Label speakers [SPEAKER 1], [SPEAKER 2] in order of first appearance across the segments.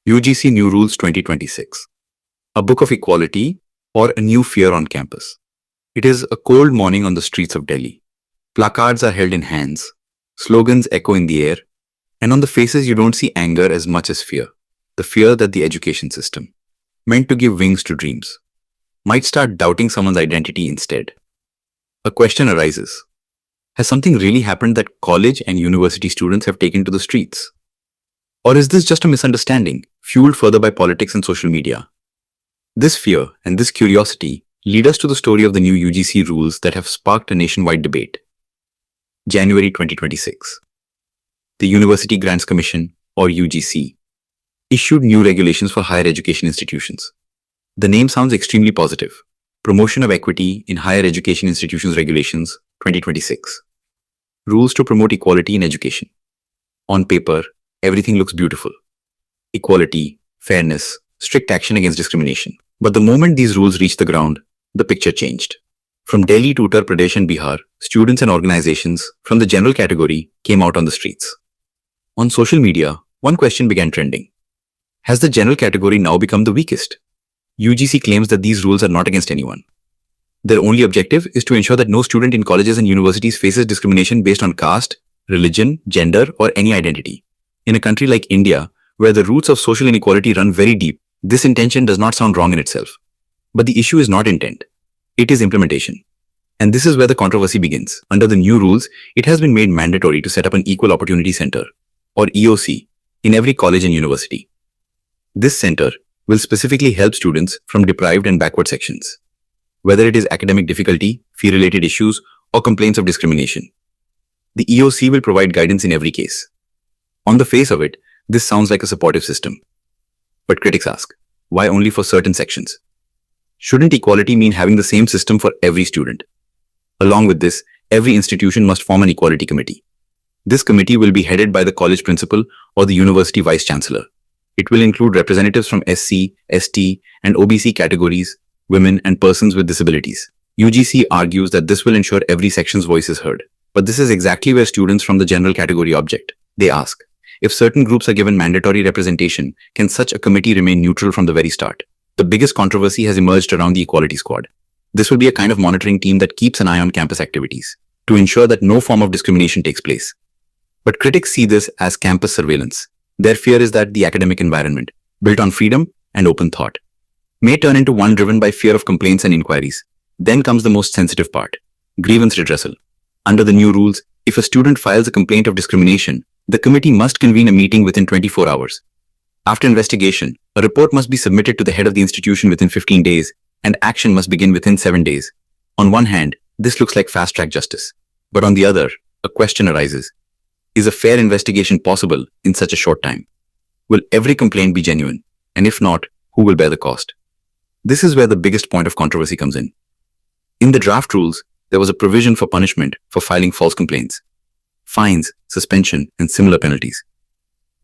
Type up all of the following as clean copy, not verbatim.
[SPEAKER 1] UGC New Rules 2026. A book of equality or a new fear on campus. It is a cold morning on the streets of Delhi. Placards are held in hands, slogans echo in the air, and on the faces you don't see anger as much as fear. The fear that the education system, meant to give wings to dreams, might start doubting someone's identity instead. A question arises. Has something really happened that college and university students have taken to the streets? Or is this just a misunderstanding, fueled further by politics and social media? This fear and this curiosity lead us to the story of the new UGC rules that have sparked a nationwide debate. January 2026. The University Grants Commission, or UGC, issued new regulations for higher education institutions. The name sounds extremely positive. Promotion of Equity in Higher Education Institutions Regulations 2026. Rules to promote equality in education. On paper, everything looks beautiful. Equality, fairness, strict action against discrimination. But the moment these rules reached the ground, the picture changed. From Delhi to Uttar Pradesh and Bihar, students and organizations from the general category came out on the streets. On social media, one question began trending. Has the general category now become the weakest? UGC claims that these rules are not against anyone. Their only objective is to ensure that no student in colleges and universities faces discrimination based on caste, religion, gender, or any identity. In a country like India, where the roots of social inequality run very deep, this intention does not sound wrong in itself. But the issue is not intent. It is implementation. And this is where the controversy begins. Under the new rules, it has been made mandatory to set up an Equal Opportunity Center, or EOC, in every college and university. This center will specifically help students from deprived and backward sections, whether it is academic difficulty, fee-related issues, or complaints of discrimination. The EOC will provide guidance in every case. On the face of it, this sounds like a supportive system. But critics ask, why only for certain sections? Shouldn't equality mean having the same system for every student? Along with this, every institution must form an equality committee. This committee will be headed by the college principal or the university vice-chancellor. It will include representatives from SC, ST, and OBC categories, women, and persons with disabilities. UGC argues that this will ensure every section's voice is heard. But this is exactly where students from the general category object. They ask, if certain groups are given mandatory representation, can such a committee remain neutral from the very start? The biggest controversy has emerged around the Equality Squad. This will be a kind of monitoring team that keeps an eye on campus activities to ensure that no form of discrimination takes place. But critics see this as campus surveillance. Their fear is that the academic environment, built on freedom and open thought, may turn into one driven by fear of complaints and inquiries. Then comes the most sensitive part, grievance redressal. Under the new rules, if a student files a complaint of discrimination, the committee must convene a meeting within 24 hours. After investigation, a report must be submitted to the head of the institution within 15 days, and action must begin within 7 days. On one hand, this looks like fast-track justice. But on the other, a question arises. Is a fair investigation possible in such a short time? Will every complaint be genuine? And if not, who will bear the cost? This is where the biggest point of controversy comes in. In the draft rules, there was a provision for punishment for filing false complaints, fines, suspension, and similar penalties.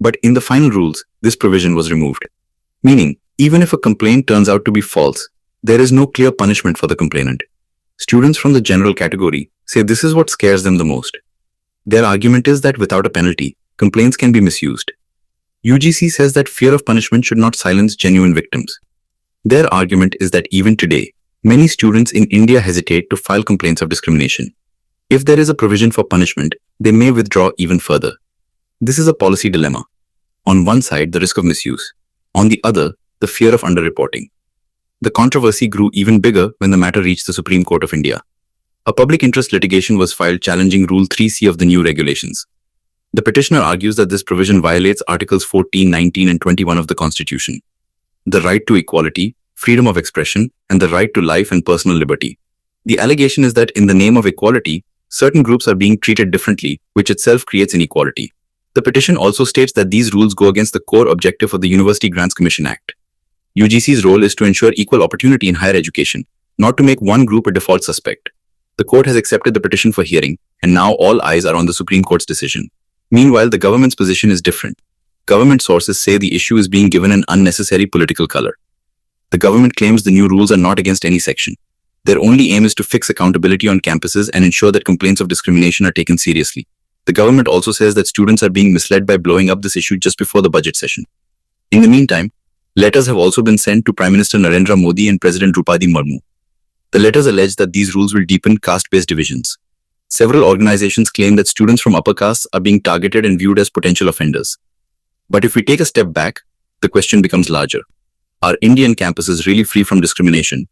[SPEAKER 1] But in the final rules, this provision was removed. Meaning, even if a complaint turns out to be false, there is no clear punishment for the complainant. Students from the general category say this is what scares them the most. Their argument is that without a penalty, complaints can be misused. UGC says that fear of punishment should not silence genuine victims. Their argument is that even today, many students in India hesitate to file complaints of discrimination. If there is a provision for punishment, they may withdraw even further. This is a policy dilemma. On one side, the risk of misuse. On the other, the fear of underreporting. The controversy grew even bigger when the matter reached the Supreme Court of India. A public interest litigation was filed challenging Rule 3C of the new regulations. The petitioner argues that this provision violates Articles 14, 19, and 21 of the Constitution. The right to equality, freedom of expression, and the right to life and personal liberty. The allegation is that in the name of equality, certain groups are being treated differently, which itself creates inequality. The petition also states that these rules go against the core objective of the University Grants Commission Act. UGC's role is to ensure equal opportunity in higher education, not to make one group a default suspect. The court has accepted the petition for hearing, and now all eyes are on the Supreme Court's decision. Meanwhile, the government's position is different. Government sources say the issue is being given an unnecessary political color. The government claims the new rules are not against any section. Their only aim is to fix accountability on campuses and ensure that complaints of discrimination are taken seriously. The government also says that students are being misled by blowing up this issue just before the budget session. In the meantime, letters have also been sent to Prime Minister Narendra Modi and President Draupadi Murmu. The letters allege that these rules will deepen caste-based divisions. Several organizations claim that students from upper castes are being targeted and viewed as potential offenders. But if we take a step back, the question becomes larger. Are Indian campuses really free from discrimination?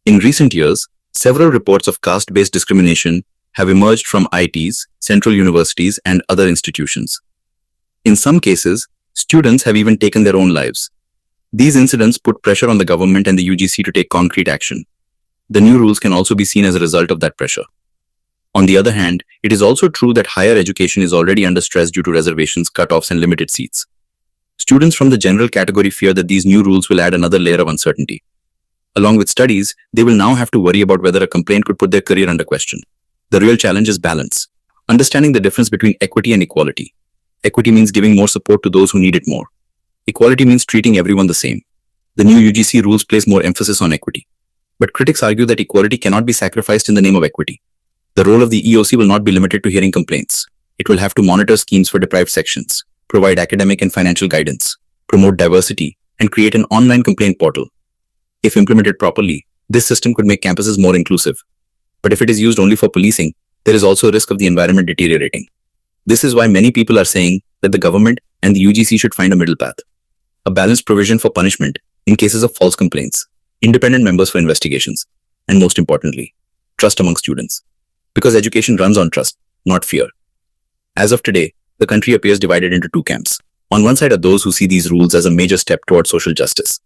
[SPEAKER 1] In recent years, several reports of caste-based discrimination have emerged from IITs, central universities, and other institutions. In some cases, students have even taken their own lives. These incidents put pressure on the government and the UGC to take concrete action. The new rules can also be seen as a result of that pressure. On the other hand, it is also true that higher education is already under stress due to reservations, cutoffs, and limited seats. Students from the general category fear that these new rules will add another layer of uncertainty. Along with studies, they will now have to worry about whether a complaint could put their career under question. The real challenge is balance. Understanding the difference between equity and equality. Equity means giving more support to those who need it more. Equality means treating everyone the same. The new UGC rules place more emphasis on equity. But critics argue that equality cannot be sacrificed in the name of equity. The role of the EOC will not be limited to hearing complaints. It will have to monitor schemes for deprived sections, provide academic and financial guidance, promote diversity, and create an online complaint portal. If implemented properly, this system could make campuses more inclusive. But if it is used only for policing, there is also a risk of the environment deteriorating. This is why many people are saying that the government and the UGC should find a middle path. A balanced provision for punishment in cases of false complaints, independent members for investigations, and most importantly, trust among students. Because education runs on trust, not fear. As of today, the country appears divided into two camps. On one side are those who see these rules as a major step towards social justice.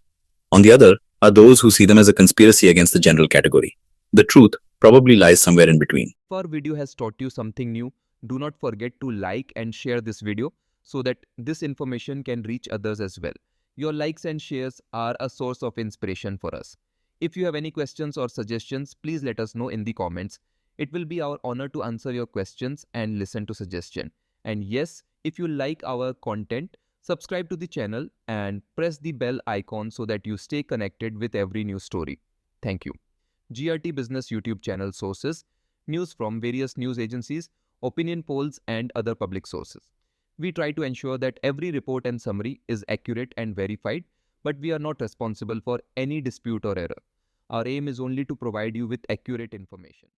[SPEAKER 1] On the other are those who see them as a conspiracy against the general category. The truth probably lies somewhere in between.
[SPEAKER 2] If our video has taught you something new, do not forget to like and share this video so that this information can reach others as well. Your likes and shares are a source of inspiration for us. If you have any questions or suggestions, please let us know in the comments. It will be our honor to answer your questions and listen to suggestions. And yes, if you like our content, subscribe to the channel and press the bell icon so that you stay connected with every new story. Thank you. GRT Business YouTube channel sources, news from various news agencies, opinion polls and other public sources. We try to ensure that every report and summary is accurate and verified, but we are not responsible for any dispute or error. Our aim is only to provide you with accurate information.